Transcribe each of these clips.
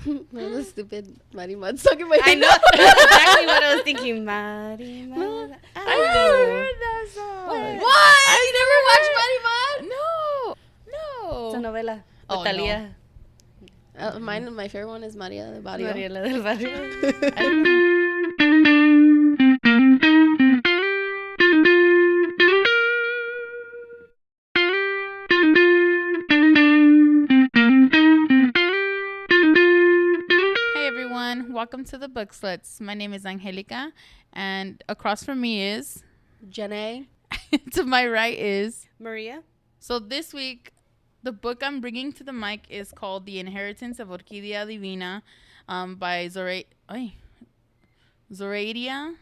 The stupid Marimad song in my head. I know exactly what I was thinking. Marimad. I never heard that song. What? You never watched Marimad? No. It's a novela. Oh, With Thalia. My favorite one is Maria del Barrio. Mariela del Barrio. Hey everyone, welcome to the Book Sluts. My name is Angelica, and across from me is Janae. to my right is Maria. So this week, the book I'm bringing to the mic is called The Inheritance of Orquidea Divina by Zoraida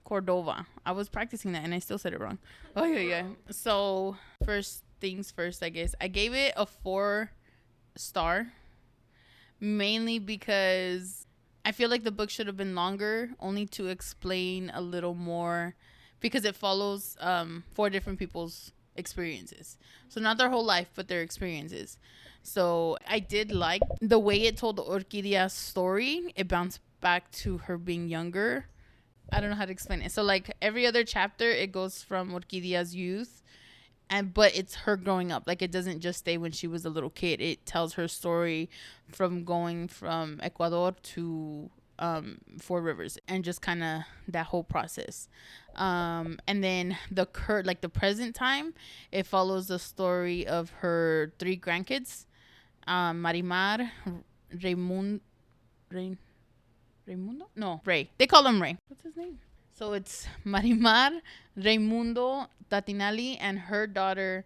Cordova. I was practicing that and I still said it wrong. Oh, yeah. So first things first, I guess. I gave it a 4-star, mainly because I feel like the book should have been longer, only to explain a little more, because it follows 4 different people's experiences. So not their whole life, but their experiences. So I did like the way it told the Orquidea's story. It bounced back to her being younger. I don't know how to explain it. So like every other chapter, it goes from Orquidea's youth, but it's her growing up. Like it doesn't just stay when she was a little kid. It tells her story from going from Ecuador to Four Rivers, and just kind of that whole process. And then the present time, it follows the story of her 3 grandkids, Marimar, Ray. They call him Ray. What's his name? So it's Marimar, Raimundo, Tatinali, and her daughter.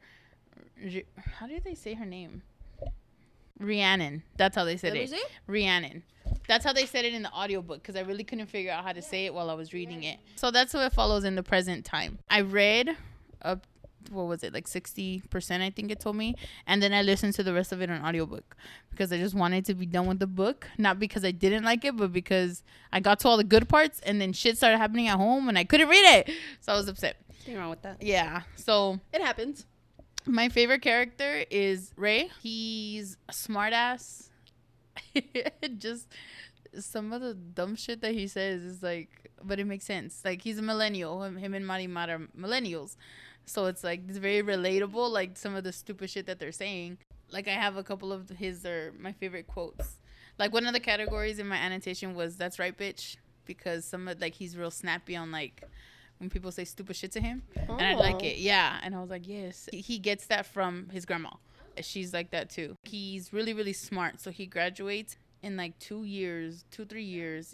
How do they say her name? Rhiannon. That's how they said it. Rhiannon. That's how they said it in the audiobook, because I really couldn't figure out how to say it while I was reading it. So that's what it follows in the present time. I read up, what was it, like 60%, I think it told me. And then I listened to the rest of it on audiobook, because I just wanted to be done with the book. Not because I didn't like it, but because I got to all the good parts and then shit started happening at home and I couldn't read it. So I was upset. Nothing wrong with that. Yeah. So It happens. my favorite character is Ray. He's a smartass. Just some of the dumb shit that he says is like, but it makes sense. Like, he's a millennial. Him and Marimar are millennials. So it's like, it's very relatable, like some of the stupid shit that they're saying. Like, I have a couple of his are my favorite quotes. Like, one of the categories in my annotation was "That's right, bitch," because some of, like, he's real snappy on, like, when people say stupid shit to him. And I like it. Yeah. And I was like, yes. He gets that from his grandma. She's like that too. He's really, really smart. So he graduates in like 3 years.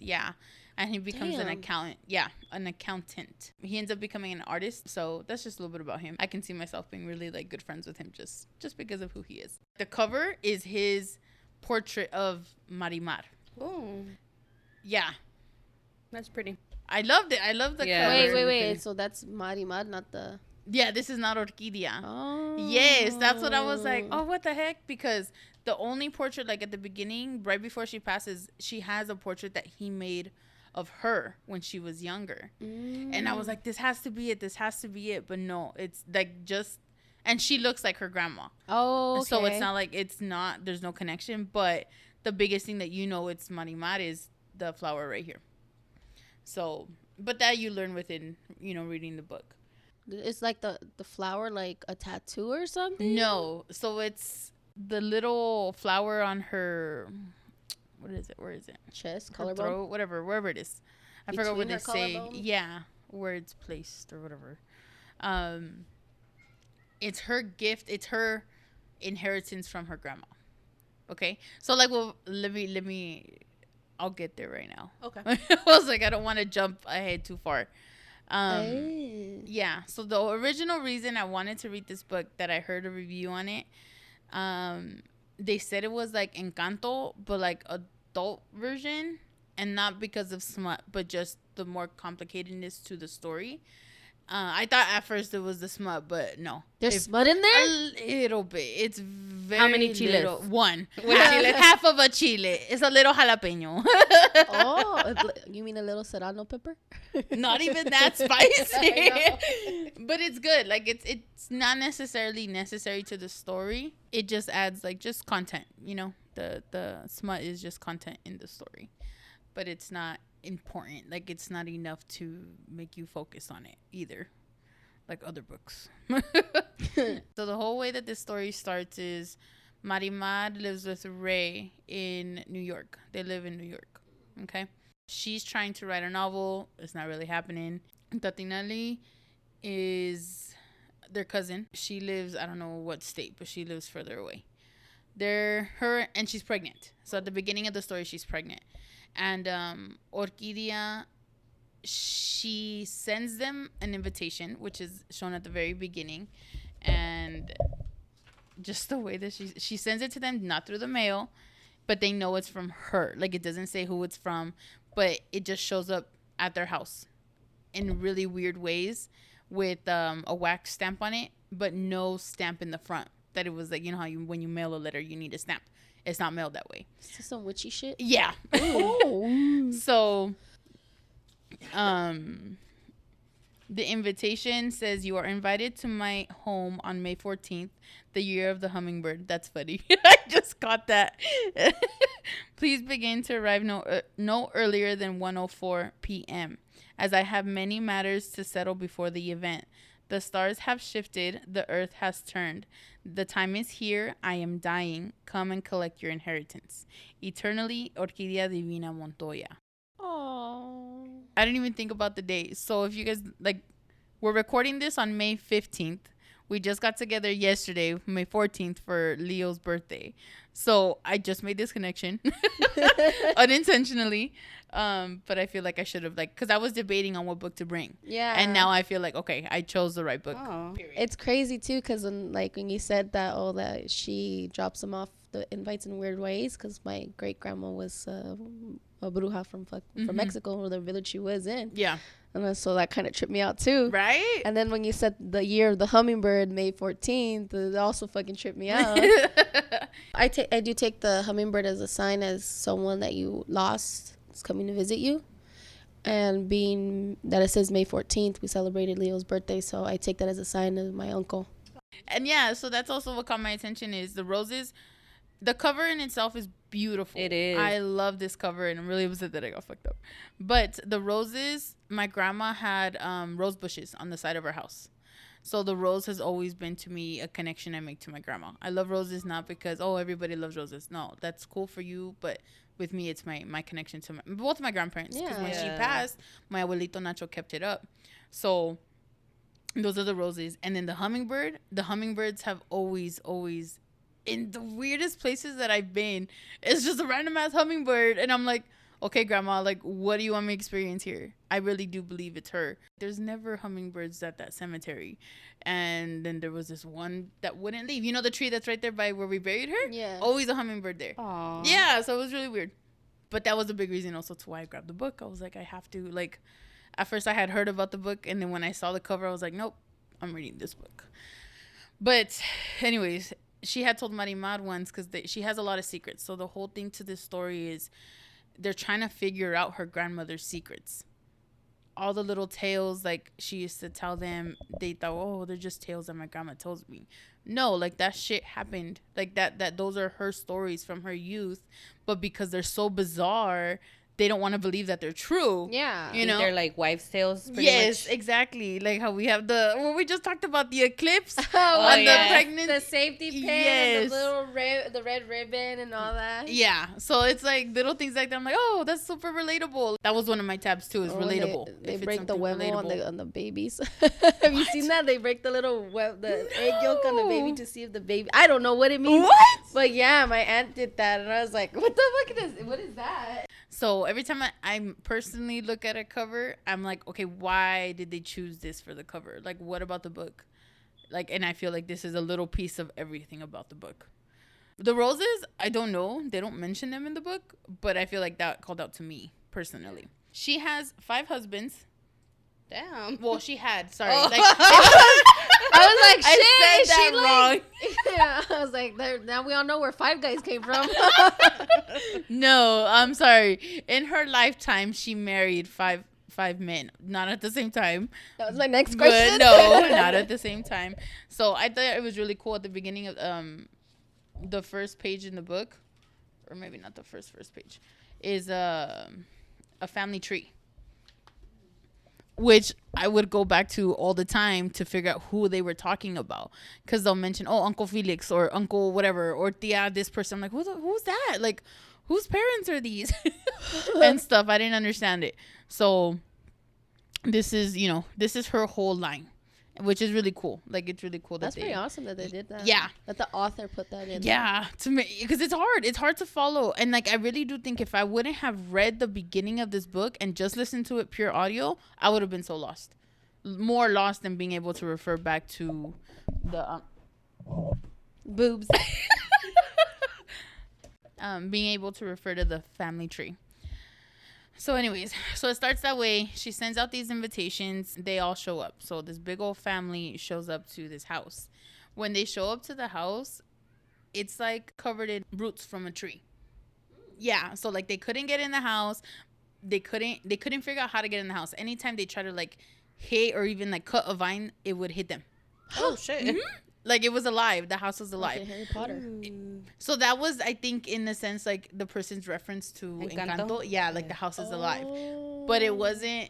Yeah. And he becomes an accountant. Yeah. An accountant. He ends up becoming an artist. So that's just a little bit about him. I can see myself being really like good friends with him just because of who he is. The cover is his portrait of Marimar. Oh. Yeah. That's pretty. I loved it. I love the Yeah. cover. Wait. So that's Marimar, not the... Yeah, this is not Orquidea. Oh. Yes, that's what I was like, oh, what the heck? Because the only portrait, like at the beginning, right before she passes, she has a portrait that he made of her when she was younger. And I was like, this has to be it. But no, it's like just, and she looks like her grandma. Oh, okay. So it's not like, there's no connection. But the biggest thing that it's Marimar is the flower right here. So, but that you learn within, reading the book. It's like the flower, like a tattoo or something? No. So it's the little flower on her, what is it? Where is it? Chest, Her collarbone? throat, wherever it is. I forgot what Between they her say. collarbone? Yeah, where it's placed or whatever. It's her gift. It's her inheritance from her grandma. Okay. So like, well, let me. I'll get there right now. Okay. I was like, I don't want to jump ahead too far. Yeah. So the original reason I wanted to read this book, that I heard a review on it, they said it was like Encanto, but like adult version, and not because of smut, but just the more complicatedness to the story. I thought at first it was the smut, but no. There's smut in there? A little bit. It's very How many chiles? little. One. Half of a chile. It's a little jalapeno. Oh, you mean a little serrano pepper? Not even that spicy. But it's good. Like, it's not necessarily necessary to the story. It just adds, like, just content, The smut is just content in the story, but it's not important. Like, it's not enough to make you focus on it either, like other books. So the whole way that this story starts is Marimar lives with Ray in New York. They live in New York. Okay. She's trying to write a novel. It's not really happening. Tatinali is their cousin. She lives, I don't know what state, but she lives further away. And she's pregnant. So at the beginning of the story, she's pregnant. And Orquidea, she sends them an invitation, which is shown at the very beginning. And just the way that she sends it to them, not through the mail, but they know it's from her. Like, it doesn't say who it's from, but it just shows up at their house in really weird ways with a wax stamp on it, but no stamp in the front. That it was like, you know how when you mail a letter, you need a stamp. It's not mailed that way. Is this some witchy shit? Yeah. So, the invitation says, you are invited to my home on May 14th, the year of the hummingbird. That's funny. I just caught that. Please begin to arrive no earlier than 1:04 p.m. as I have many matters to settle before the event. The stars have shifted. The earth has turned. The time is here. I am dying. Come and collect your inheritance. Eternally, Orquidea Divina Montoya. Oh. I didn't even think about the day. So if you guys, like, we're recording this on May 15th. We just got together yesterday, May 14th, for Leo's birthday. So I just made this connection unintentionally. But I feel like I should have, like, because I was debating on what book to bring. Yeah. And now I feel like, okay, I chose the right book. Oh. It's crazy, too, because when you said that, that she drops them off the invites in weird ways, because my great-grandma was a bruja from Mexico, or the village she was in. Yeah. And so that kind of tripped me out, too. Right? And then when you said the year of the hummingbird, May 14th, it also fucking tripped me out. I do take the hummingbird as a sign as someone that you lost is coming to visit you. And being that it says May 14th, we celebrated Leo's birthday, so I take that as a sign of my uncle. And yeah, so that's also what caught my attention is the roses. The cover in itself is beautiful. It is. I love this cover, and I'm really upset that I got fucked up. But the roses, my grandma had rose bushes on the side of her house. So the rose has always been to me a connection I make to my grandma. I love roses not because, everybody loves roses. No, that's cool for you, but with me, it's my connection to both my grandparents. Because when she passed, my abuelito Nacho kept it up. So those are the roses. And then the hummingbirds have always in the weirdest places that I've been, it's just a random ass hummingbird. And I'm like, okay, grandma, like, what do you want me to experience here? I really do believe it's her. There's never hummingbirds at that cemetery. And then there was this one that wouldn't leave. You know the tree that's right there by where we buried her? Yeah. Always a hummingbird there. Aww. Yeah, so it was really weird. But that was a big reason also to why I grabbed the book. I was like, I have to, like, at first I had heard about the book. And then when I saw the cover, I was like, nope, I'm reading this book. But anyways, she had told Marimar once, because she has a lot of secrets. So the whole thing to this story is they're trying to figure out her grandmother's secrets. All the little tales, like, she used to tell them, they thought, they're just tales that my grandma tells me. No, like, that shit happened. Like, that those are her stories from her youth. But because they're so bizarre, they don't want to believe that they're true. Yeah. You know? They're like wives' tales. Yes, much. Exactly. Like how we have we just talked about the eclipse on the pregnant. The safety pin, Yes. and the red ribbon and all that. Yeah. So it's like little things like that. I'm like, oh, that's super relatable. That was one of my tabs too, is relatable. They break the huevo on the babies. Have you What? seen that? They break the the egg yolk on the baby to see if the baby. I don't know what it means. What? But yeah, my aunt did that, and I was like, what the fuck what is that? So every time I personally look at a cover, I'm like, okay, why did they choose this for the cover? Like, what about the book? Like, and I feel like this is a little piece of everything about the book. The roses, I don't know. They don't mention them in the book, but I feel like that called out to me personally. She has 5 husbands. Damn. Well, she had. Sorry. Oh. Like, I was like, shit. I said that wrong. Yeah, I was like, now we all know where 5 guys came from. No, I'm sorry. In her lifetime, she married five men. Not at the same time. That was my next question. But no, not at the same time. So I thought it was really cool at the beginning of the first page in the book. or maybe not the first page, is a family tree, which I would go back to all the time to figure out who they were talking about, because they'll mention, oh, Uncle Felix or Uncle whatever or Tia this person. I'm like, who's that? Like, whose parents are these? And stuff. I didn't understand it. So this is her whole line, which is really cool. Like, it's really cool. That's pretty awesome that they did that. Yeah. That the author put that in. Yeah. To me, because it's hard. It's hard to follow. And like, I really do think if I wouldn't have read the beginning of this book and just listened to it pure audio, I would have been so lost. More lost than being able to refer back to the boobs. Being able to refer to the family tree. So anyways, so it starts that way. She sends out these invitations. They all show up. So this big old family shows up to this house. When they show up to the house, it's like covered in roots from a tree. Yeah. So like they couldn't get in the house. They couldn't figure out how to get in the house. Anytime they try to like hit or even like cut a vine, it would hit them. Oh shit. Mm-hmm. Like it was alive. The house was alive. Like Harry Potter. So that was, I think, in the sense, like the person's reference to Encanto. Yeah, like the house is alive. But it wasn't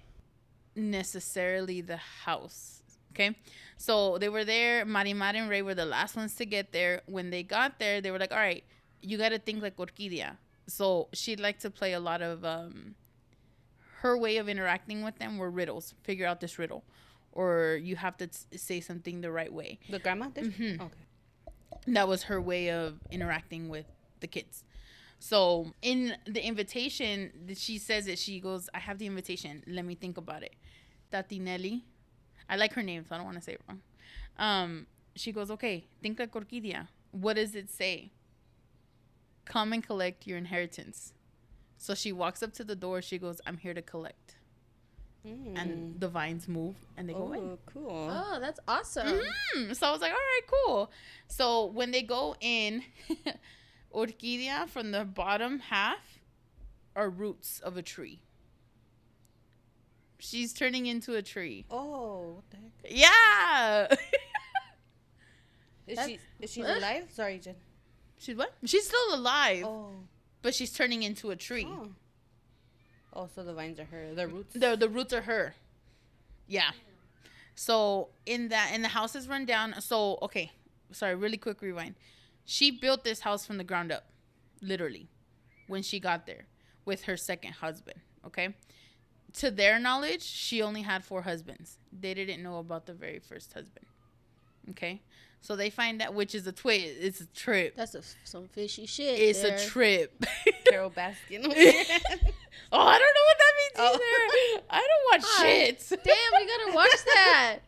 necessarily the house. Okay. So they were there. Marimar and Ray were the last ones to get there. When they got there, they were like, all right, you got to think like Orquidea. So she'd like to play a lot of, her way of interacting with them were riddles. Figure out this riddle. Or you have to say something the right way. The grandma did? Mm-hmm. Okay. That was her way of interacting with the kids. So in the invitation, she says it. She goes, I have the invitation. Let me think about it. Tatinelli. I like her name, so I don't want to say it wrong. She goes, okay, think like Orquidea. What does it say? Come and collect your inheritance. So she walks up to the door. She goes, I'm here to collect. And the vines move and they go in. Oh, cool. Oh, that's awesome. So I was like, all right, cool. So when they go in, Orquidea from the bottom half are roots of a tree. She's turning into a tree. Oh, what the heck? Yeah. Is she alive? Sorry, Jen. She's what? She's still alive. Oh. But she's turning into a tree. Oh, so the vines are her. The roots. The roots are her. Yeah. So in the house is run down. So okay, sorry, really quick rewind. She built this house from the ground up, literally, when she got there with her second husband. Okay. To their knowledge, she only had 4 husbands. They didn't know about the very first husband. Okay. So they find out, which is a twist. It's a trip. That's some fishy shit. It's a trip. Carol Baskin. Oh, I don't know what that means either. I don't watch shit. Damn, we gotta watch that.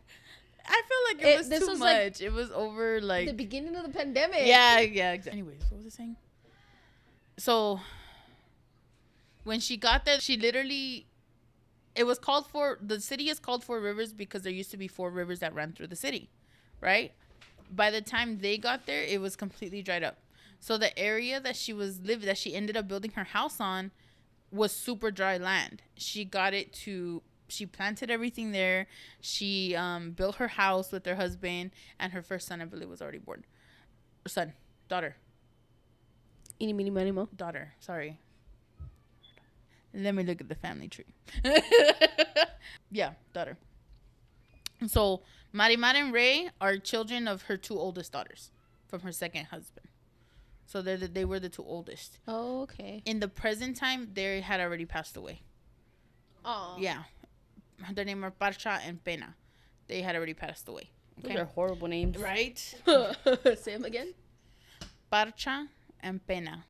I feel like it was too much. Like it was over like the beginning of the pandemic. Yeah, exactly. Anyways, what was I saying? So when she got there, she literally, it was called for, the city is called 4 Rivers because there used to be 4 rivers that ran through the city, right? By the time they got there, it was completely dried up. So the area that she ended up building her house on was super dry land. She planted everything there. She built her house with her husband, and her first son, I believe, was already born. Daughter. Eeny, meeny, miny, mo. Daughter, sorry. Let me look at the family tree. Yeah, daughter. So Marimar and Ray are children of her 2 oldest daughters from her second husband. So they were the 2 oldest. Oh, okay. In the present time, they had already passed away. Oh. Yeah. Their name are Parcha and Pena. They had already passed away. Okay. Those are horrible names. Right? Say them again. Parcha and Pena.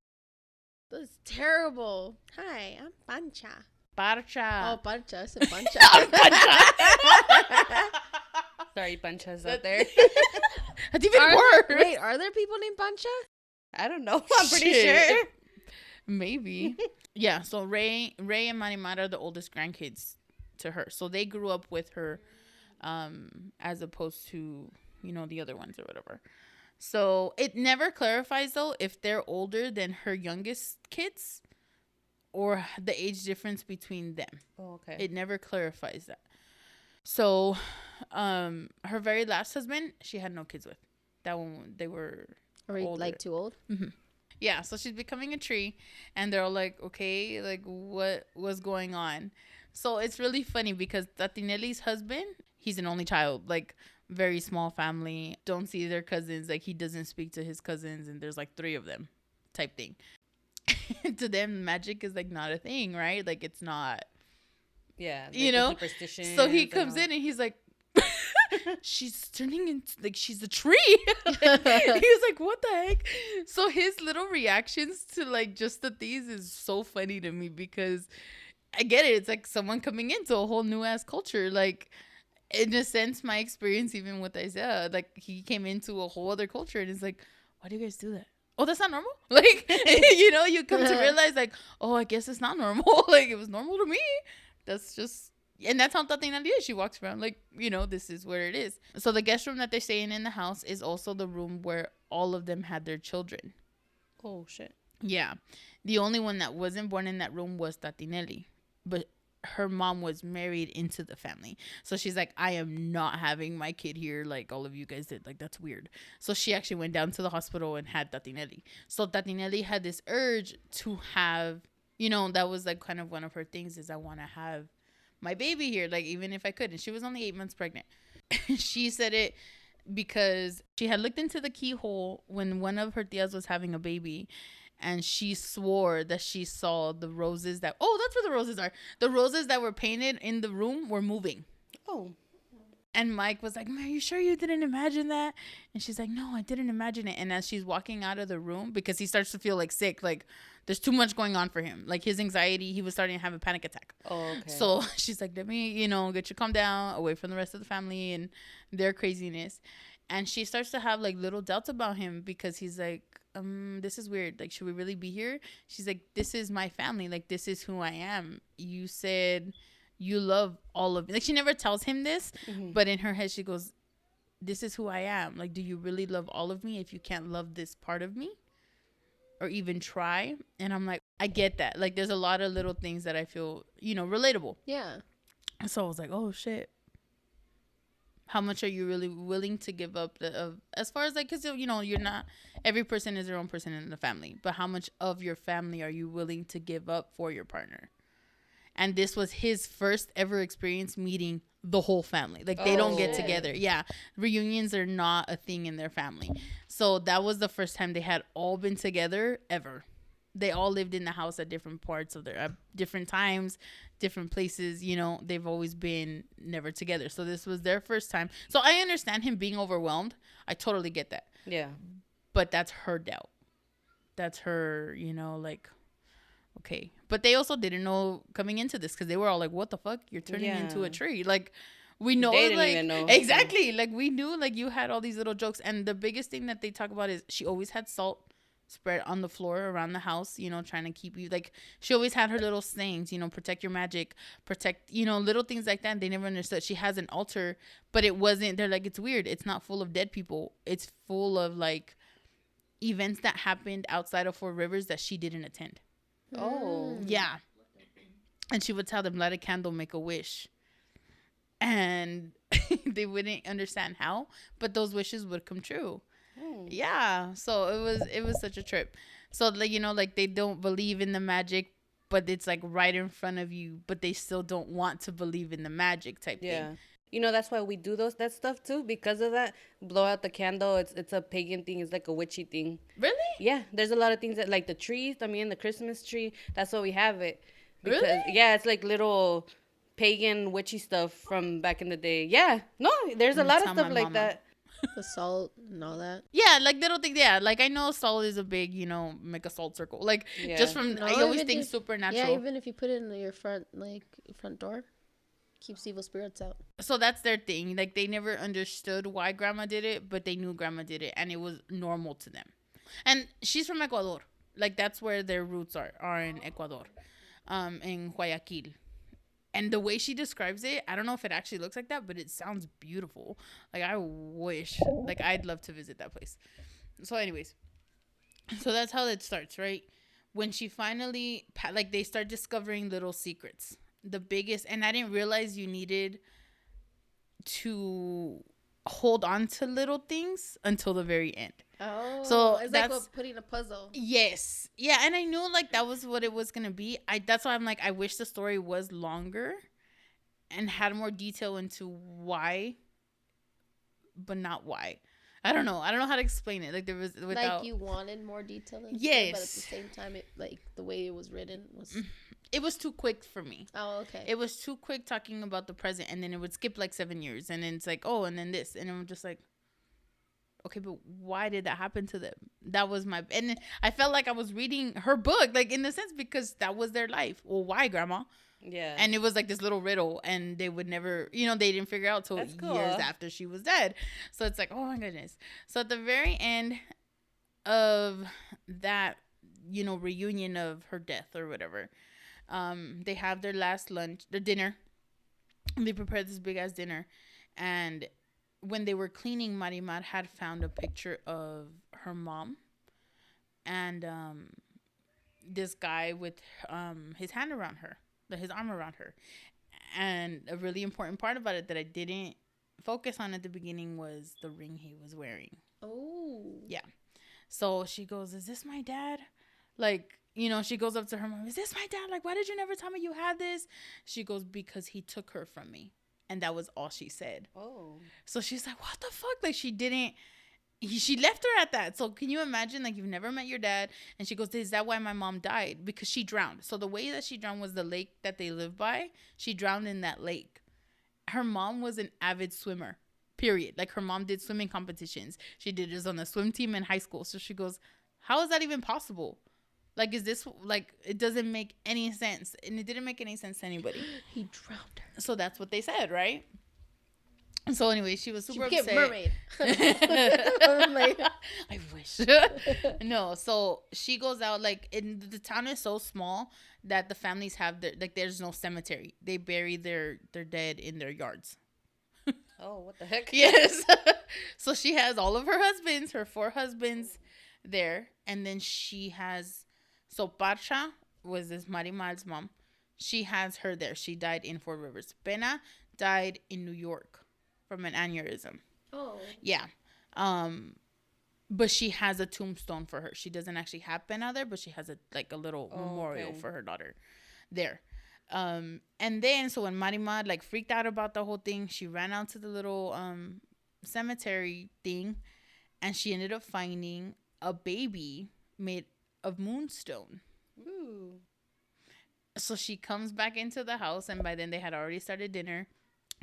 That's terrible. Hi, I'm Pancha. Parcha. Oh, Pancha. I said Pancha. Sorry, Panchas out there. That's even worse. Wait, are there people named Pancha? I don't know. I'm pretty sure. Maybe. Yeah, so Ray and Marimar are the oldest grandkids to her. So they grew up with her as opposed to, the other ones or whatever. So it never clarifies, though, if they're older than her youngest kids or the age difference between them. Oh, okay. It never clarifies that. So her very last husband, she had no kids with. That one, they were Are we older. like too old? Mm-hmm. Yeah, so she's becoming a tree, and they're all like, okay, like what was going on? So it's really funny because Tatinelli's husband, he's an only child, like very small family, don't see their cousins, like he doesn't speak to his cousins, and there's like 3 of them type thing. To them, magic is like not a thing, right? Like it's not, Yeah, like you know. So he comes in and he's like, she's turning into like she's a tree. He was like, what the heck? So his little reactions to like just the things is so funny to me because I get it. It's like someone coming into a whole new ass culture. Like in a sense, my experience even with Isaiah, like he came into a whole other culture and it's like, why do you guys do that? Oh, that's not normal. Like, you know, you come to realize like, oh, I guess it's not normal. Like it was normal to me. That's just, and that's how Tatiana is. She walks around like, you know, this is where it is. So the guest room that they're staying in the house is also the room where all of them had their children. Oh, shit. Yeah. The only one that wasn't born in that room was Tatinelli. But her mom was married into the family. So she's like, I am not having my kid here like all of you guys did. Like, that's weird. So she actually went down to the hospital and had Tatinelli. So Tatinelli had this urge to have, you know, that was like kind of one of her things is I want to have my baby here, like even if I could. And she was only 8 months pregnant. She said it because she had looked into the keyhole when one of her tias was having a baby, and she swore that she saw the roses that, oh, that's where the roses are. The roses that were painted in the room were moving. Oh. And Mike was like, are you sure you didn't imagine that? And she's like, no, I didn't imagine it. And as she's walking out of the room, because he starts to feel like sick, like there's too much going on for him. Like his anxiety, he was starting to have a panic attack. Oh, okay. So she's like, let me, you know, get you calm down, away from the rest of the family and their craziness. And she starts to have like little doubts about him because he's like, this is weird. Like, should we really be here? She's like, this is my family. Like, this is who I am. You said you love all of me. Like, she never tells him this, but in her head, she goes, this is who I am. Like, do you really love all of me if you can't love this part of me or even try? And I'm like, I get that. Like, there's a lot of little things that I feel, you know, relatable. Yeah. So I was like, oh, shit. How much are you really willing to give up as far as like, because, you know, you're not, every person is their own person in the family, but how much of your family are you willing to give up for your partner? And this was his first ever experience meeting the whole family. Like, they don't get together. Yeah. Reunions are not a thing in their family. So that was the first time they had all been together ever. They all lived in the house at different parts of their, different times, different places. You know, they've always been never together. So this was their first time. So I understand him being overwhelmed. I totally get that. Yeah. But that's her doubt. That's her, you know, like, okay. But they also didn't know coming into this because they were all like, what the fuck? You're turning into a tree. Like, we know. They didn't like, even know. Exactly. Like, we knew, like, you had all these little jokes. And the biggest thing that they talk about is she always had salt spread on the floor around the house, you know, trying to keep you, like, she always had her little sayings, you know, protect your magic, protect, you know, little things like that. And they never understood. She has an altar, but it wasn't, they're like, it's weird. It's not full of dead people. It's full of, like, events that happened outside of Four Rivers that she didn't attend. Oh. Yeah. And she would tell them, light a candle, make a wish. And they wouldn't understand how, but those wishes would come true. Yeah. So it was such a trip. So, like, you know, like, they don't believe in the magic, but it's like right in front of you, but they still don't want to believe in the magic type thing. You know, that's why we do that stuff too, because of that. Blow out the candle. It's a pagan thing. It's like a witchy thing. Really? Yeah. There's a lot of things that, like the trees. I mean, the Christmas tree. That's why we have it. Because, really? Yeah, it's like little pagan witchy stuff from back in the day. Yeah. No, there's a lot of stuff like that. The salt and all that. Yeah, like, little things. Yeah, like, I know salt is a big, you know, make a salt circle. Like, just from, I always think supernatural. Yeah, even if you put it in your front door, keeps evil spirits out. So that's their thing. Like, they never understood why grandma did it, but they knew grandma did it, and it was normal to them. And she's from Ecuador. Like, that's where their roots are in Ecuador, in Guayaquil. And the way she describes it, I don't know if it actually looks like that, but it sounds beautiful. Like, I wish, like, I'd love to visit that place. So anyways, so that's how it starts, right? When she finally, like, they start discovering little secrets. The biggest, and I didn't realize you needed to hold on to little things until the very end. Oh, so it's that's like putting a puzzle. Yes, yeah, and I knew like that was what it was gonna be. That's why I'm like, I wish the story was longer and had more detail into why, but not why. I don't know how to explain it. Like there was without, like you wanted more detail. Yes, but at the same time, it like the way it was written was. It was too quick for me. Oh, okay. It was too quick talking about the present, and then it would skip like 7 years, and then it's like, oh, and then this, and I'm just like, okay, but why did that happen to them? That was and I felt like I was reading her book, like in the sense, because that was their life. Well, why, Grandma? Yeah. And it was like this little riddle, and they would never, they didn't figure out till years after she was dead. So it's like, oh my goodness. So at the very end of that, reunion of her death or whatever, they have their last lunch, their dinner. They prepared this big ass dinner, and when they were cleaning, Marimar had found a picture of her mom and this guy with his hand around her, his arm around her. And a really important part about it that I didn't focus on at the beginning was the ring he was wearing. Oh. Yeah. So she goes, "Is this my dad?" Like, she goes up to her mom, "Is this my dad? Like, why did you never tell me you had this?" She goes, "Because he took her from me." And that was all she said. Oh. So she's like, what the fuck? Like, she left her at that. So can you imagine, like, you've never met your dad? And she goes, is that why my mom died? Because she drowned. So the way that she drowned was the lake that they live by. She drowned in that lake. Her mom was an avid swimmer, period. Like, her mom did swimming competitions. She did this on the swim team in high school. So she goes, how is that even possible? Like, is this, like, it doesn't make any sense. And it didn't make any sense to anybody. He drowned her. So that's what they said, right? So anyway, she was super upset. Mermaid. I wish. No, so she goes out, like, the town is so small that the families have there's no cemetery. They bury their dead in their yards. Oh, what the heck? Yes. So she has all of her husbands, her 4 husbands there, and then she has, so Parcha was this Marimal's mom. She has her there. She died in Four Rivers. Pena died in New York from an aneurysm. Oh. Yeah. But she has a tombstone for her. She doesn't actually have Pena there, but she has a little memorial for her daughter there. And then, so when Marimar, like, freaked out about the whole thing, she ran out to the little cemetery thing, and she ended up finding a baby made of moonstone. Ooh. So she comes back into the house, and by then they had already started dinner.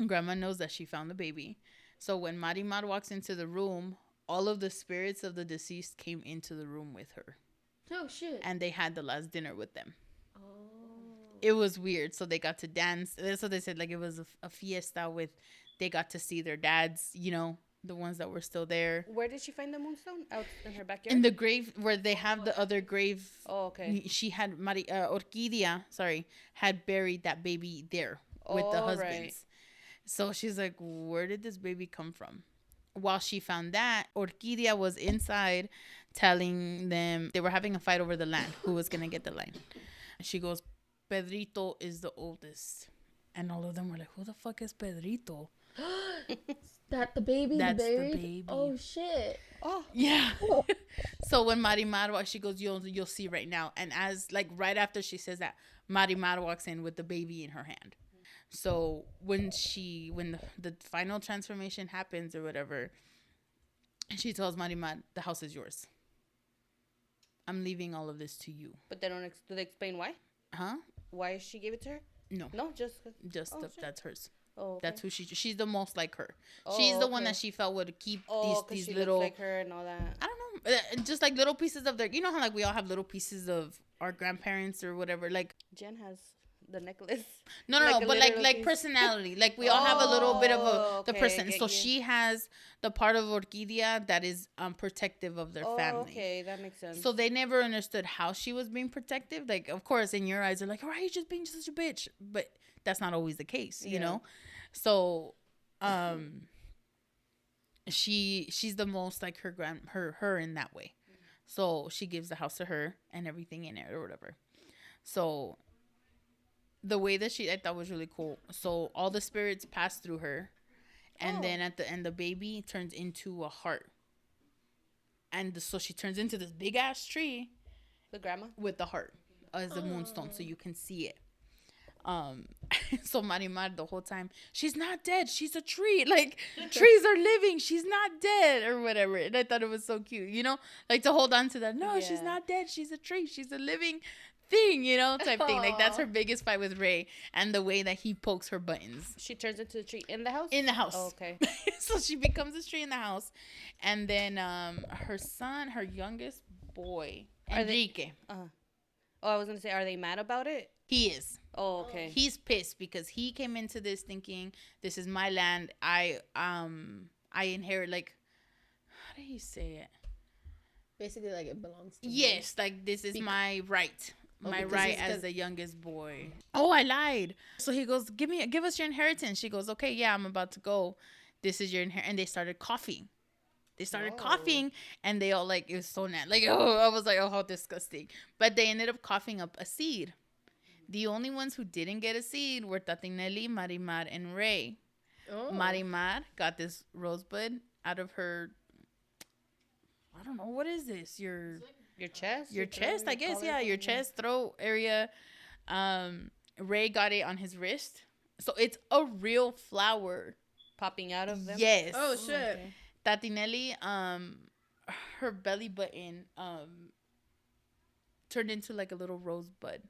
Grandma knows that she found the baby. So when Marimar walks into the room, all of the spirits of the deceased came into the room with her. Oh, shit. And they had the last dinner with them. Oh. It was weird. So they got to dance. That's what they said. Like, it was a fiesta with, they got to see their dads, the ones that were still there. Where did she find the moonstone? Out in her backyard? In the grave where they have the other grave. Oh, okay. She had, Orquidea, had buried that baby there with the husbands. Right. So she's like, where did this baby come from? While she found that, Orquidea was inside telling them they were having a fight over the land. Who was going to get the land? She goes, Pedrito is the oldest. And all of them were like, who the fuck is Pedrito? That the baby? That's the the baby. Oh, shit. Oh. Yeah. So when Marimar, she goes, you'll see right now. And as, like, right after she says that, Marimar walks in with the baby in her hand. So when the final transformation happens or whatever, she tells Marimar, the house is yours. I'm leaving all of this to you. But they do they explain why? Huh? Why she gave it to her? No. No, just that's hers. Oh, okay. That's who she's the most like her. She's the one that she felt would keep these she little, looks like her and all that. I don't know, just like little pieces of their, how like we all have little pieces of our grandparents or whatever. Like Jen has the necklace. No, but like personality. Like we all have a little bit of the person. So she has the part of Orquidea that is protective of their family. Okay, that makes sense. So they never understood how she was being protective. Like, of course, in your eyes, they're like, "All right, you're just being such a bitch," but that's not always the case, you know. So, she's the most like her in that way. So she gives the house to her and everything in it or whatever. So the way that I thought was really cool. So all the spirits pass through her, And then at the end, the baby turns into a heart. And so she turns into this big ass tree. The grandma? With the heart as the moonstone, so you can see it. So Marimar the whole time, she's not dead, she's a tree, like trees are living, she's not dead or whatever. And I thought it was so cute, you know, like to hold on to that. No, she's not dead, she's a tree, she's a living thing, you know, type thing. Like that's her biggest fight with Ray, and the way that he pokes her buttons. She turns into a tree in the house? In the house. Oh, okay. So she becomes a tree in the house. And then her son, her youngest boy, Enrique. Oh, I was gonna say, are they mad about it? He is. Oh, okay. He's pissed because he came into this thinking, this is my land. I inherit, like, how do you say it? Basically, like it belongs to me. Yes, like this is my right. My right as the youngest boy. Oh, I lied. So he goes, give us your inheritance. She goes, okay, yeah, I'm about to go. This is your inheritance. And they started coughing. And they all like, it was so nasty. Like, oh, I was like, oh, how disgusting. But they ended up coughing up a seed. The only ones who didn't get a seed were Tatinelli, Marimar, and Ray. Oh. Marimar got this rosebud out of her, I don't know, what is this? Your chest? Your chest, I guess, yeah. Your chest, throat area. Ray got it on his wrist. So it's a real flower. Popping out of them? Yes. Oh, shit. Okay. Tatinelli, her belly button turned into like a little rosebud.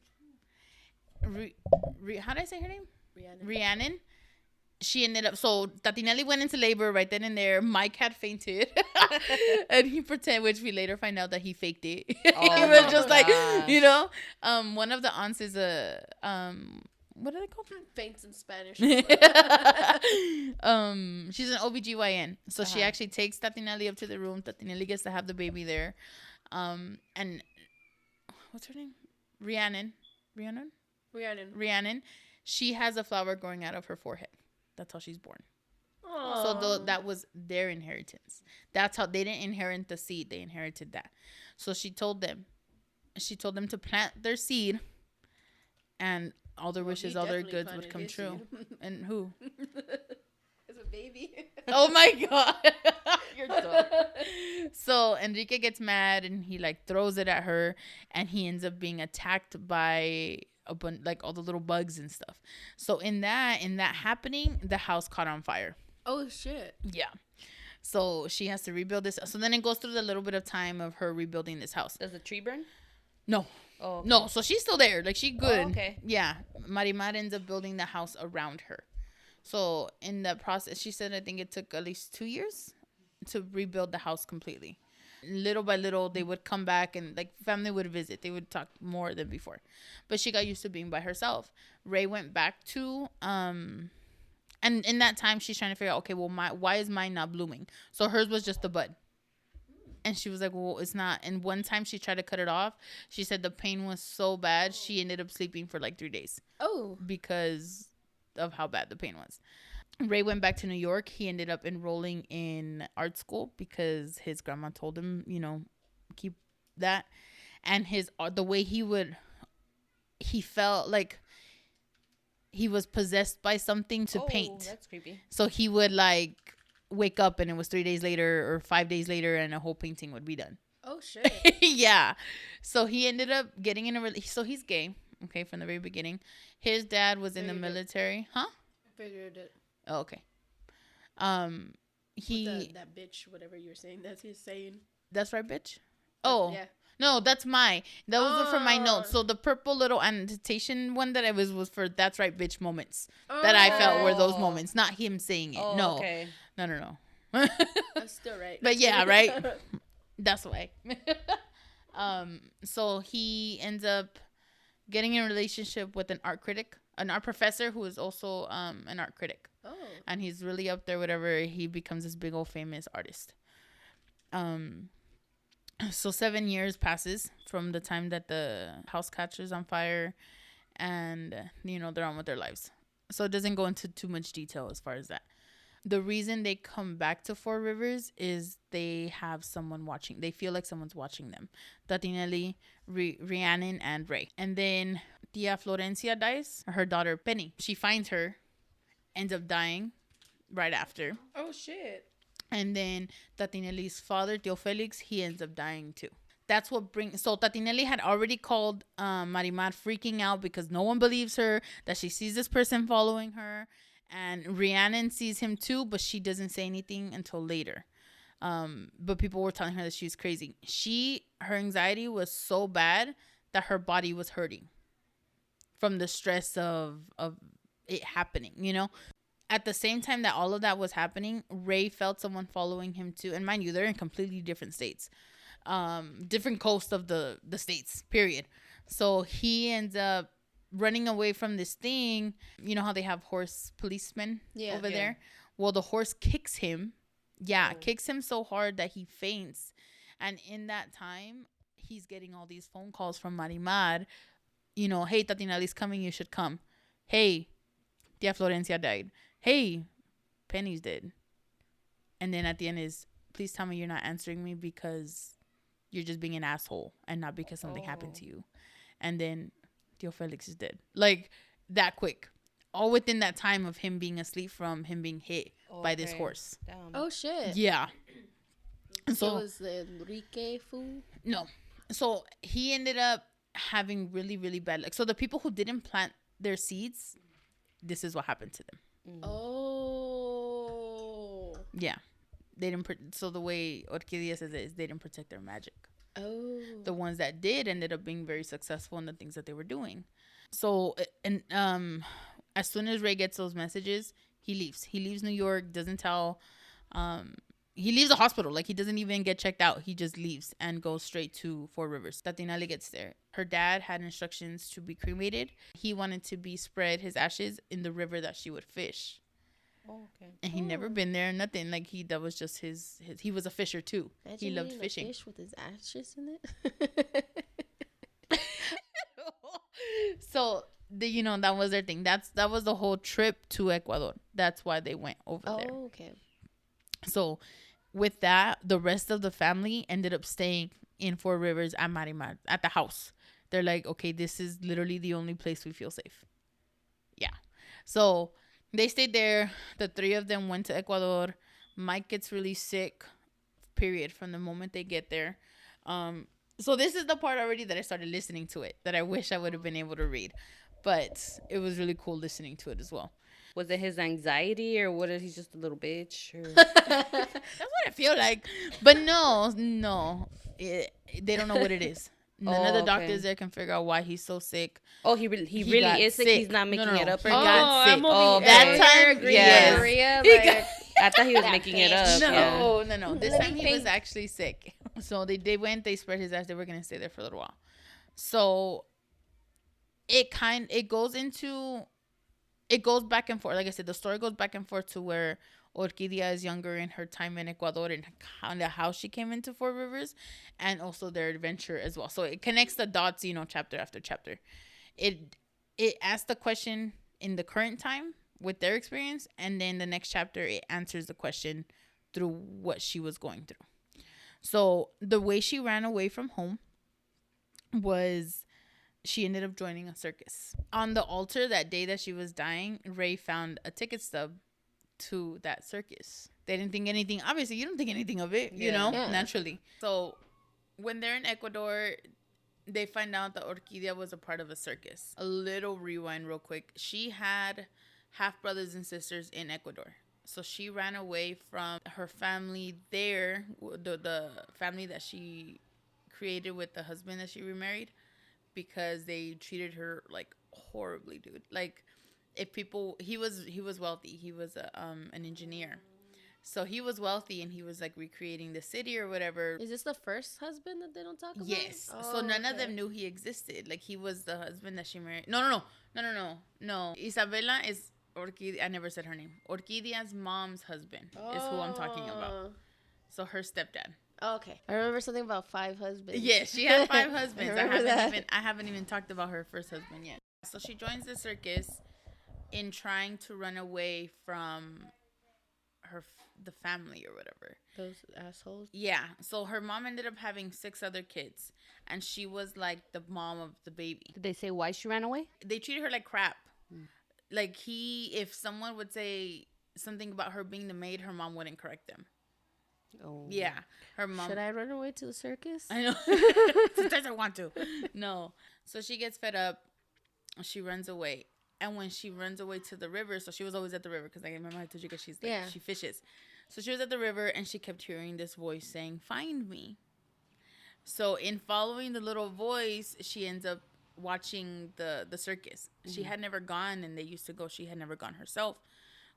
How did I say her name? Rhiannon. She ended up, so Tatinelli went into labor right then and there. Mike had fainted. And he pretended, which we later find out that he faked it. Oh, he was just like, you know. One of the aunts is what are they called? Faints in Spanish. She's an OBGYN. So she actually takes Tatinelli up to the room. Tatinelli gets to have the baby there. And what's her name? Rhiannon. She has a flower growing out of her forehead. That's how she's born. Aww. So that was their inheritance. That's how they didn't inherit the seed. They inherited that. So she told them to plant their seed, and all their wishes, all their goods would come true. And who? As a baby. Oh my God. You're dumb. So Enrique gets mad and he like throws it at her, and he ends up being attacked by like all the little bugs and stuff. So in that happening, the house caught on fire. Oh shit. Yeah. So she has to rebuild this. So then it goes through the little bit of time of her rebuilding this house. Does the tree burn? No. Oh, okay. No. So she's still there. Like, she good. Oh, okay. Yeah. Marimar ends up building the house around her. So in the process, she said, I think it took at least 2 years to rebuild the house completely. Little by little, they would come back and like family would visit. They would talk more than before. But she got used to being by herself. Ray went back to and in that time she's trying to figure out, okay, well, why is mine not blooming? So hers was just a bud. And she was like, well, it's not. And one time she tried to cut it off. She said the pain was so bad she ended up sleeping for like 3 days. Oh. Because of how bad the pain was. Ray went back to New York. He ended up enrolling in art school because his grandma told him, you know, keep that. And the way he felt like he was possessed by something to paint. That's creepy. So he would like wake up and it was 3 days later or 5 days later and a whole painting would be done. Oh shit. Yeah. So he ended up getting in so he's gay, okay, from the very beginning. His dad was in the military. Huh? Figured it. Oh, okay. That bitch, whatever you're saying, that's his saying. That's right, bitch. Oh, yeah. No, that was for my notes. So the purple little annotation one that I was for that's right, bitch moments that I felt were those moments, not him saying it. No, okay. No. That's still right. But yeah, right. That's why. So he ends up getting in a relationship with an art professor who is also an art critic. Oh. And he's really up there, whatever. He becomes this big old famous artist. So 7 years passes from the time that the house catches on fire and, you know, they're on with their lives. So it doesn't go into too much detail as far as that. The reason they come back to Four Rivers is they have someone watching. They feel like someone's watching them. Tatinelli, Rhiannon, and Ray. And then Tia Florencia dies. Her daughter, Penny. She finds her, ends up dying. right after. Oh, shit. And then Tatinelli's father, Tio Felix, he ends up dying too. That's what brings. So Tatinelli had already called Marimar, freaking out because no one believes her, that she sees this person following her. And Rhiannon sees him too, but she doesn't say anything until later. But people were telling her that she was crazy. Her anxiety was so bad that her body was hurting from the stress of it happening, you know? At the same time that all of that was happening, Ray felt someone following him too. And mind you, they're in completely different states. Different coast of the states, period. So he ends up running away from this thing. You know how they have horse policemen over there? Well, the horse kicks him. Yeah, kicks him so hard that he faints. And in that time, he's getting all these phone calls from Marimar. You know, hey, Tatinelli's coming, you should come. Hey, Tia Florencia died. Hey, Penny's dead. And then at the end is, please tell me you're not answering me because you're just being an asshole and not because something happened to you. And then Tio Felix is dead. Like, that quick. All within that time of him being asleep from him being hit by this horse. Damn. Oh, shit. Yeah. So it was the Enrique food? No. So he ended up having really, really bad luck. So the people who didn't plant their seeds, this is what happened to them. Oh. Yeah. They didn't. So the way Orquidea says it is they didn't protect their magic. Oh. The ones that did ended up being very successful in the things that they were doing. So, and as soon as Ray gets those messages, he leaves. He leaves New York, doesn't tell. He leaves the hospital. Like, he doesn't even get checked out. He just leaves and goes straight to Four Rivers. Tatinelli gets there. Her dad had instructions to be cremated. He wanted to be spread his ashes in the river that she would fish. Oh, okay. And he never been there, nothing. Like, that was just his he was a fisher too. Imagine he loved eating fishing. A fish with his ashes in it. So that was their thing. That was the whole trip to Ecuador. That's why they went over there. Oh, okay. So with that, the rest of the family ended up staying in Four Rivers at Marimar, at the house. They're like, okay, this is literally the only place we feel safe. Yeah. So they stayed there. The three of them went to Ecuador. Mike gets really sick, period, from the moment they get there. So this is the part already that I started listening to it, that I wish I would have been able to read. But it was really cool listening to it as well. Was it his anxiety, or what? Is he just a little bitch? Or? That's what I feel like. But no. They don't know what it is. None of the doctors there can figure out why he's so sick. Oh, he really is sick. He's not making it up. He got sick. That time, yes. Maria, I thought he was making it up. No. This time he was actually sick. So they went, they spread his ass. They were going to stay there for a little while. So it goes back and forth. Like I said, the story goes back and forth to where Orquidea is younger in her time in Ecuador and kind of how she came into Four Rivers, and also their adventure as well. So it connects the dots, chapter after chapter. It asks the question in the current time with their experience, and then the next chapter it answers the question through what she was going through. So the way she ran away from home was she ended up joining a circus. On the altar that day that she was dying, Ray found a ticket stub to that circus. They didn't think anything. Obviously, you don't think anything of it, naturally. So when they're in Ecuador, they find out that Orquidea was a part of a circus. A little rewind real quick. She had half brothers and sisters in Ecuador. So she ran away from her family there, the family that she created with the husband that she remarried, because they treated her like horribly, dude. Like, if people, he was wealthy. He was an engineer. So he was wealthy and he was like recreating the city or whatever. Is this the first husband that they don't talk about? Yes. So none of them knew he existed. Like, he was the husband that she married. No. Isabela is Orquidea. I never said her name. Orquidea's mom's husband is who I'm talking about. So her stepdad. Oh, okay. I remember something about 5 husbands. Yeah, she had 5 husbands. I haven't even talked about her first husband yet. So she joins the circus in trying to run away from the family or whatever. Those assholes. Yeah. So her mom ended up having 6 other kids, and she was like the mom of the baby. Did they say why she ran away? They treated her like crap. Like, if someone would say something about her being the maid, her mom wouldn't correct them. Oh. Yeah, her mom. Should I run away to the circus? I know. Sometimes I want to. No. So she gets fed up. She runs away. And when she runs away to the river, so she was always at the river because I remember I told you guys she's like, she fishes. So she was at the river and she kept hearing this voice saying, "Find me." So in following the little voice, she ends up watching the circus. She had never gone, and they used to go. She had never gone herself.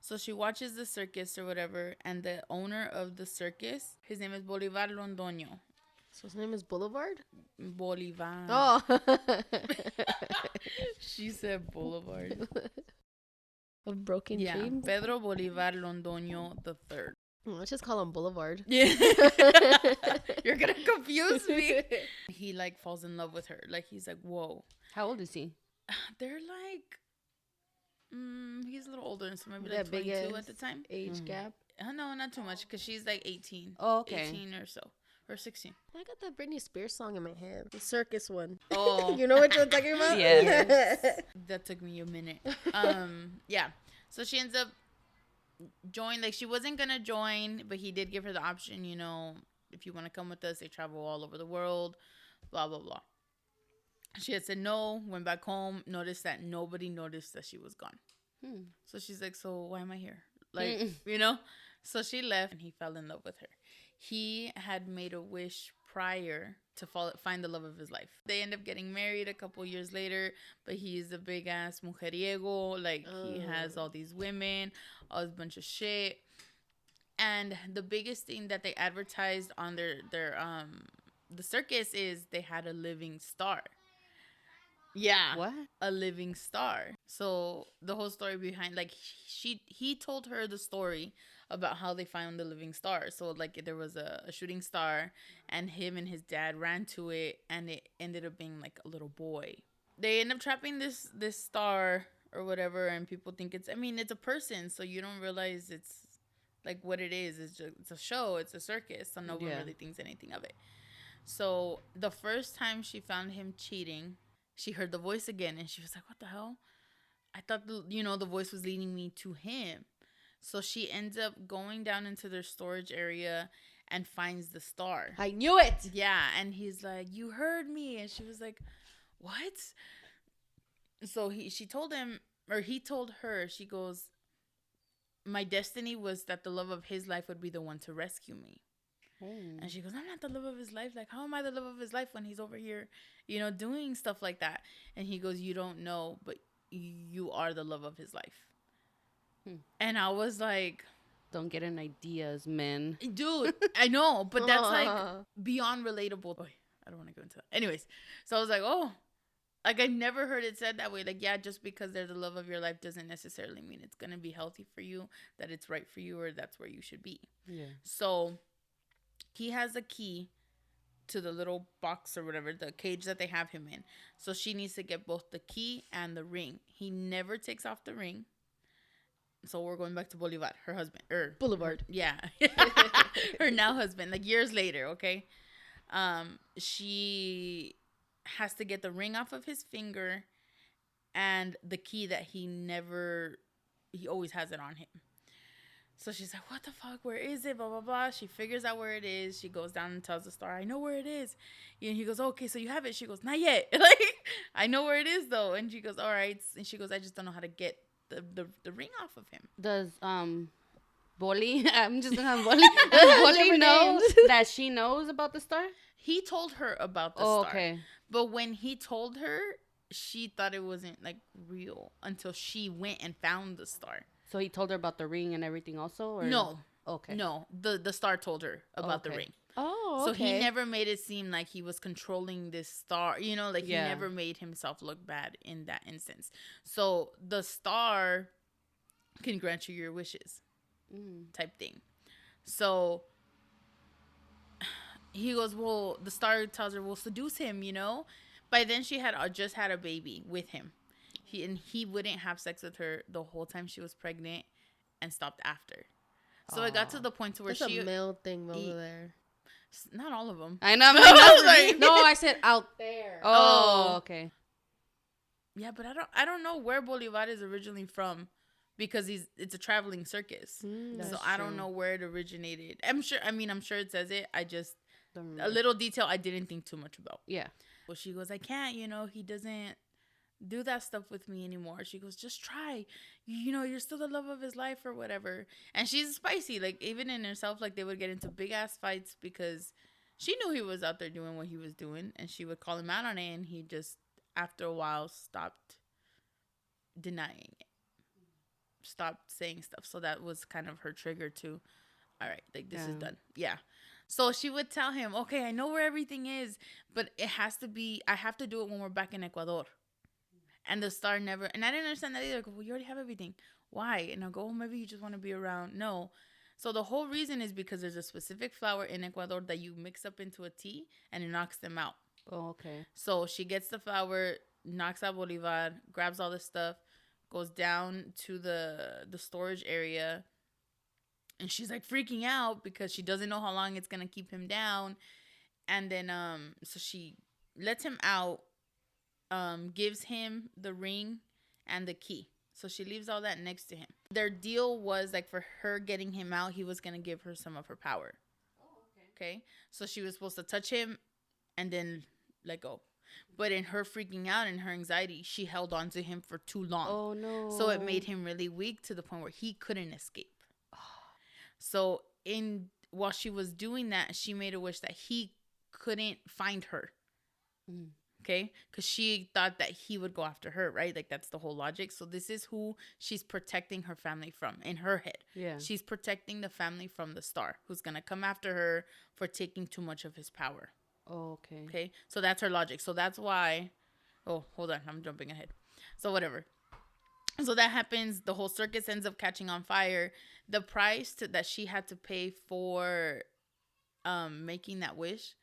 So she watches the circus or whatever, and the owner of the circus, his name is Bolivar Londoño. So his name is Boulevard? Bolivar. Oh. She said Boulevard. Of broken dreams? Pedro Bolivar Londoño III. Let's just call him Boulevard. Yeah. You're going to confuse me. He, like, falls in love with her. Like, he's like, whoa. How old is he? They're like... he's a little older, so maybe like 22 at the time. Age gap. No, not too much, because she's like 18. Oh, okay. 18 or so. Or 16. I got that Britney Spears song in my head. The circus one. Oh. You know what you're talking about? Yes. That took me a minute. Yeah. So she ends up joining. Like, she wasn't going to join, but he did give her the option, you know, if you want to come with us, they travel all over the world, blah, blah, blah. She had said no, went back home, noticed that nobody noticed that she was gone. So she's like, so why am I here? Like, you know? So she left, and he fell in love with her. He had made a wish prior to find the love of his life. They end up getting married a couple years later, but he's a big-ass mujeriego. Like, he has all these women, all this bunch of shit. And the biggest thing that they advertised on the circus is they had a living star. Yeah. What? A living star. So the whole story behind, like, he told her the story about how they found the living star. So, like, there was a shooting star, and him and his dad ran to it, and it ended up being like a little boy. They end up trapping this star or whatever, and people think it's a person, so you don't realize it's like what it is. It's a show, it's a circus, so no one really thinks anything of it. So the first time she found him cheating, she heard the voice again, and she was like, what the hell? I thought, the voice was leading me to him. So she ends up going down into their storage area and finds the star. I knew it! Yeah, and he's like, you heard me. And she was like, what? So he told her, she goes, my destiny was that the love of his life would be the one to rescue me. And she goes, I'm not the love of his life. Like, how am I the love of his life when he's over here, doing stuff like that? And he goes, you don't know, but you are the love of his life. And I was like, don't get an ideas, men. Dude, I know, but that's like beyond relatable. Oh, I don't want to go into that. Anyways, so I was like, oh, like, I never heard it said that way. Like, yeah, just because they're the love of your life doesn't necessarily mean it's going to be healthy for you, that it's right for you, or that's where you should be. Yeah. So he has a key to the little box or whatever, the cage that they have him in. So she needs to get both the key and the ring. He never takes off the ring. So we're going back to Bolivar, her husband. Boulevard. Yeah. Her now husband, like years later, okay? She has to get the ring off of his finger and the key that he always has it on him. So she's like, what the fuck? Where is it? Blah, blah, blah. She figures out where it is. She goes down and tells the star, I know where it is. And he goes, okay, so you have it. She goes, not yet. Like, I know where it is, though. And she goes, all right. And she goes, I just don't know how to get the ring off of him. Does Boli, I'm just gonna have Boli. Does Boli know that she knows about the star? He told her about the star. Okay. But when he told her, she thought it wasn't like real until she went and found the star. So he told her about the ring and everything also? Or? No. Okay. No, the star told her about the ring. Oh, okay. So he never made it seem like he was controlling this star, he never made himself look bad in that instance. So the star can grant you your wishes type thing. So he goes, well, the star tells her, well, seduce him, By then she had just had a baby with him. He wouldn't have sex with her the whole time she was pregnant and stopped after. So it got to the point to where That's a male thing over there. Not all of them. I know. No, I said out there. Oh, okay. Yeah, but I don't know where Bolivar is originally from, because it's a traveling circus. So I don't know where it originated. I'm sure it says it. I just, a little detail I didn't think too much about. Yeah. Well, she goes, I can't, he doesn't do that stuff with me anymore. She goes, just try. You're still the love of his life or whatever. And she's spicy. Like, even in herself, like, they would get into big-ass fights because she knew he was out there doing what he was doing. And she would call him out on it. And he just, after a while, stopped denying it. Stopped saying stuff. So that was kind of her trigger to, all right, like, this is done. Yeah. So she would tell him, okay, I know where everything is, but it has to be, I have to do it when we're back in Ecuador. And the star never, and I didn't understand that either. I go, well, you already have everything. Why? And I'll go, oh, maybe you just want to be around. No. So the whole reason is because there's a specific flower in Ecuador that you mix up into a tea and it knocks them out. Oh, okay. So she gets the flower, knocks out Bolivar, grabs all this stuff, goes down to the storage area. And she's like freaking out because she doesn't know how long it's going to keep him down. And then, so she lets him out. Gives him the ring and the key. So she leaves all that next to him. Their deal was like for her getting him out, he was going to give her some of her power. Oh, okay. Okay. So she was supposed to touch him and then let go. But in her freaking out and her anxiety, she held on to him for too long. Oh, no. So it made him really weak to the point where he couldn't escape. So while she was doing that, she made a wish that he couldn't find her. Mm. Okay, because she thought that he would go after her, right? Like, that's the whole logic. So this is who she's protecting her family from in her head. Yeah. She's protecting the family from the star who's going to come after her for taking too much of his power. Oh, okay. Okay, so that's her logic. So that's why... Oh, hold on. I'm jumping ahead. So whatever. So that happens. The whole circus ends up catching on fire. The price that she had to pay for making that wish...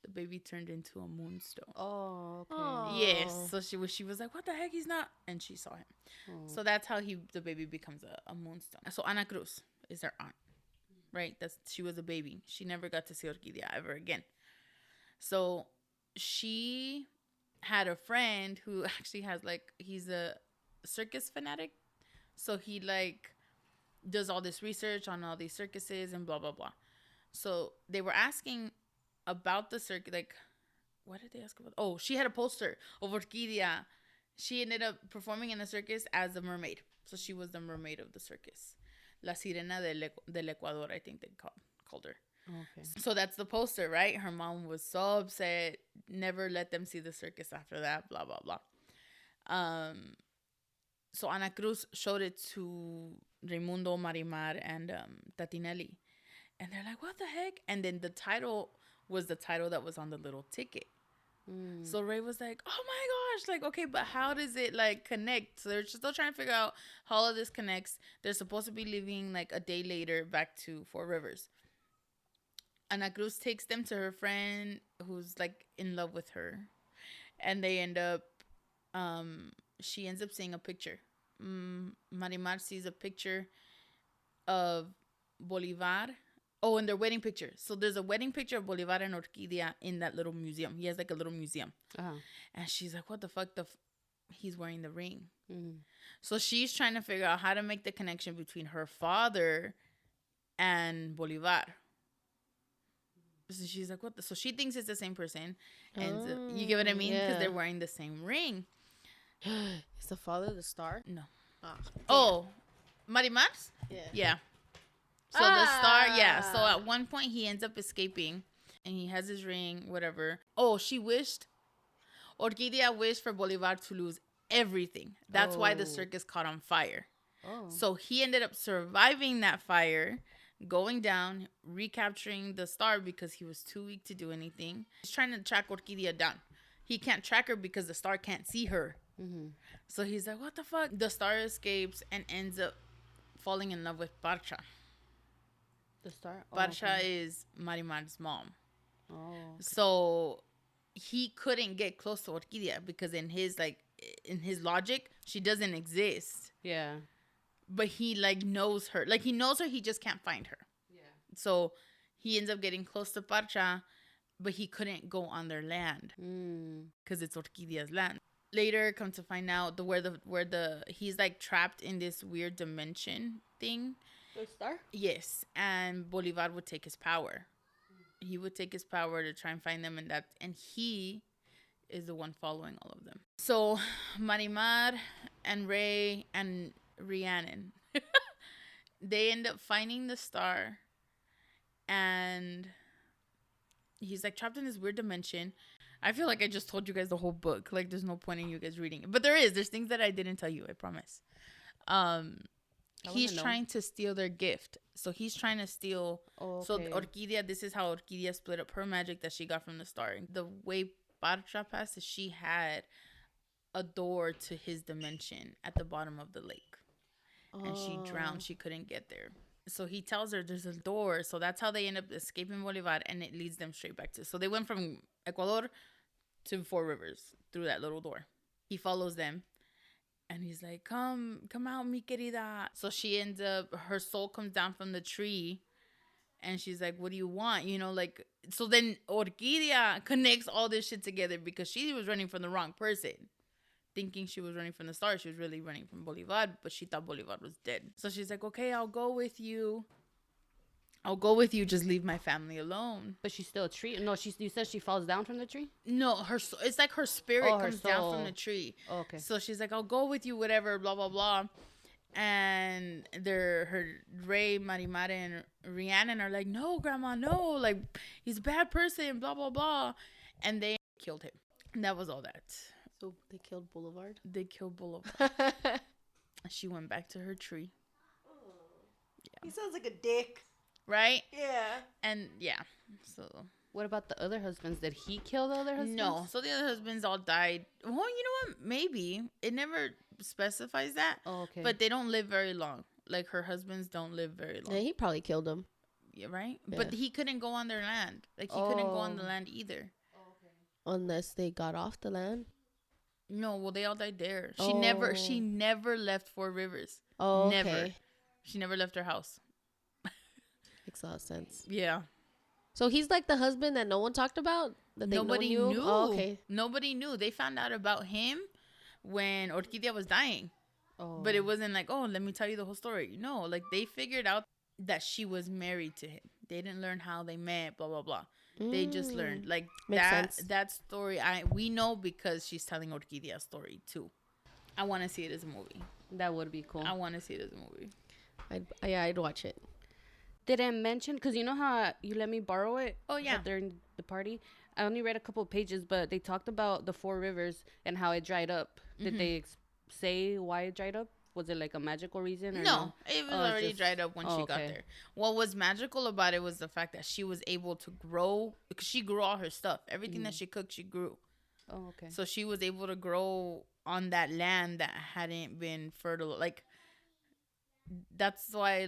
The baby turned into a moonstone. Oh, okay. Aww. Yes. So she was like, what the heck? He's not. And she saw him. Oh. So that's how the baby becomes a moonstone. So Ana Cruz is their aunt, right? She was a baby. She never got to see Orquidea ever again. So she had a friend who actually has he's a circus fanatic. So he does all this research on all these circuses and blah, blah, blah. So they were asking about the circus, what did they ask about? Oh, she had a poster of Orquidea. She ended up performing in the circus as a mermaid. So she was the mermaid of the circus. La Sirena del Ecuador, I think they called her. Okay. So that's the poster, right? Her mom was so upset. Never let them see the circus after that, blah, blah, blah. So Ana Cruz showed it to Raimundo, Marimar, and Tatinelli. And they're like, what the heck? And then the title was the title that was on the little ticket. So Ray was like, oh my gosh, okay, but how does it connect? So they're still trying to figure out how all of this connects. They're supposed to be leaving a day later back to Four Rivers. Ana Cruz takes them to her friend who's in love with her. And they end up, she ends up seeing a picture. Marimar sees a picture of Bolivar. Oh, and their wedding picture. So there's a wedding picture of Bolivar and Orquidea in that little museum. He has a little museum. Uh-huh. And she's like, what the fuck? He's wearing the ring. Mm-hmm. So she's trying to figure out how to make the connection between her father and Bolivar. So she's like, what? So she thinks it's the same person. And you get what I mean? Because they're wearing the same ring. Is the father the star? No. Oh, Marimar's? Yeah. Yeah. So the star, so at one point he ends up escaping and he has his ring, whatever. Oh, Orquidea wished for Bolivar to lose everything. That's why the circus caught on fire. Oh. So he ended up surviving that fire, going down, recapturing the star because he was too weak to do anything. He's trying to track Orquidea down. He can't track her because the star can't see her. Mm-hmm. So he's like, what the fuck? The star escapes and ends up falling in love with Parcha. The star? Parcha is Marimar's mom. Oh. Okay. So he couldn't get close to Orquidea because in his logic, she doesn't exist. Yeah. But he knows her. He knows her, he just can't find her. Yeah. So he ends up getting close to Parcha, but he couldn't go on their land. Because it's Orquidea's land. later come to find out where the he's like trapped in this weird dimension thing. The star? Yes, and Bolivar would take his power. He would take his power to try and find them, and he is the one following all of them. So Marimar and Ray and Rhiannon, they end up finding the star, and he's like trapped in this weird dimension. I feel like I just told you guys the whole book. Like, there's no point in you guys reading it, but there's things that I didn't tell you. I promise. He's trying to steal their gift. So he's trying to steal. Oh, okay. So Orquidea, this is how Orquidea split up her magic that she got from the star. The way Parcha passed is she had a door to his dimension at the bottom of the lake. And she drowned. She couldn't get there. So he tells her there's a door. So that's how they end up escaping Bolivar, and it leads them straight back to. So they went from Ecuador to Four Rivers through that little door. He follows them. And he's like, come out, mi querida. So she ends up, her soul comes down from the tree. And she's like, what do you want? You know, like, so then Orquidea connects all this shit together because she was running from the wrong person. Thinking she was running from the star. She was really running from Bolivar, but she thought Bolivar was dead. So she's like, okay, I'll go with you. Just leave my family alone. But she's still a tree. No, you said she falls down from the tree? No, it's like her spirit comes down from the tree. Oh, okay. So she's like, I'll go with you, whatever, blah, blah, blah. And her Ray, Marimar, and Rhiannon are like, no, grandma, no. Like, he's a bad person, blah, blah, blah. And they killed him. And that was all that. So they killed Boulevard? They killed Boulevard. She went back to her tree. Yeah. He sounds like a dick. Right? Yeah. And yeah, so. What about the other husbands? Did he kill the other husbands? No. So the other husbands all died. Well, you know what? Maybe. It never specifies that. Oh, okay. But they don't live very long. Like, her husbands don't live very long. Yeah, he probably killed them. Yeah, right? Yeah. But he couldn't go on their land. Like, he couldn't go on the land either. Oh, okay. Unless they got off the land? No, well, they all died there. She never left Four Rivers. Oh, never. Okay. She never left her house. Makes a lot of sense. Yeah. So he's like the husband that no one talked about? That nobody knew? Oh, okay. Nobody knew. They found out about him when Orquidea was dying. Oh. But it wasn't like, oh, let me tell you the whole story. No, like, they figured out that she was married to him. They didn't learn how they met, blah, blah, blah. They just learned. Like, that story, we know because she's telling Orquidea's story, too. I want to see it as a movie. That would be cool. I want to see it as a movie. I'd watch it. Did it mention, because you know how you let me borrow it? Oh, yeah. During the party? I only read a couple of pages, but they talked about the Four Rivers and how it dried up. Did they say why it dried up? Was it like a magical reason? Or no, it was already dried up when she got there. What was magical about it was the fact that she was able to grow, because she grew all her stuff. Everything that she cooked, she grew. Oh, okay. So she was able to grow on that land that hadn't been fertile. Like, that's why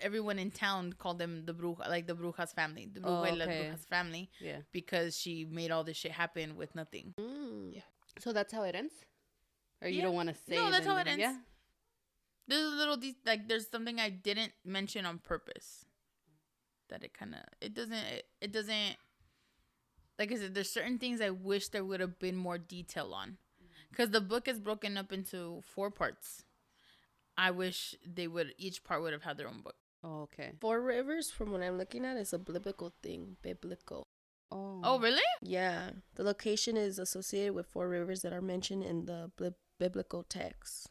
everyone in town called them the Bruja, like the Bruja's family. The Bruja la Bruja's family. Yeah. Because she made all this shit happen with nothing. Yeah. So that's how it ends? Or you don't want to say? No, that's how it ends. Yeah. There's a little, there's something I didn't mention on purpose. That it doesn't, like I said, there's certain things I wish there would have been more detail on. Because the book is broken up into 4 parts. I wish each part would have had their own book. Oh, okay. Four Rivers, from what I'm looking at, is a biblical thing. Biblical. Oh, really? Yeah. The location is associated with 4 rivers that are mentioned in the biblical text.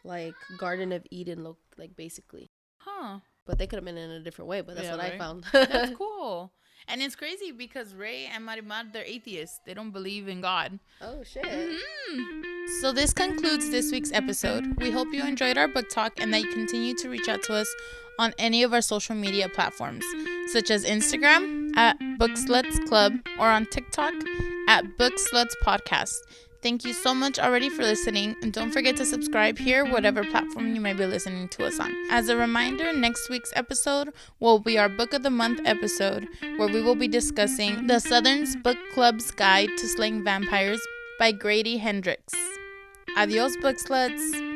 Like Garden of Eden, like, basically. Huh. But they could have been in a different way, but that's what I found. That's cool. And it's crazy because Ray and Marimar, they're atheists. They don't believe in God. Oh, shit. Mm-hmm. So this concludes this week's episode. We hope you enjoyed our book talk and that you continue to reach out to us on any of our social media platforms, such as Instagram at Booksluts Club or on TikTok at Booksluts Podcast. Thank you so much already for listening, and don't forget to subscribe here, whatever platform you may be listening to us on. As a reminder, next week's episode will be our Book of the Month episode, where we will be discussing The Southern's Book Club's Guide to Slaying Vampires by Grady Hendrix. Adios, Book Sluts!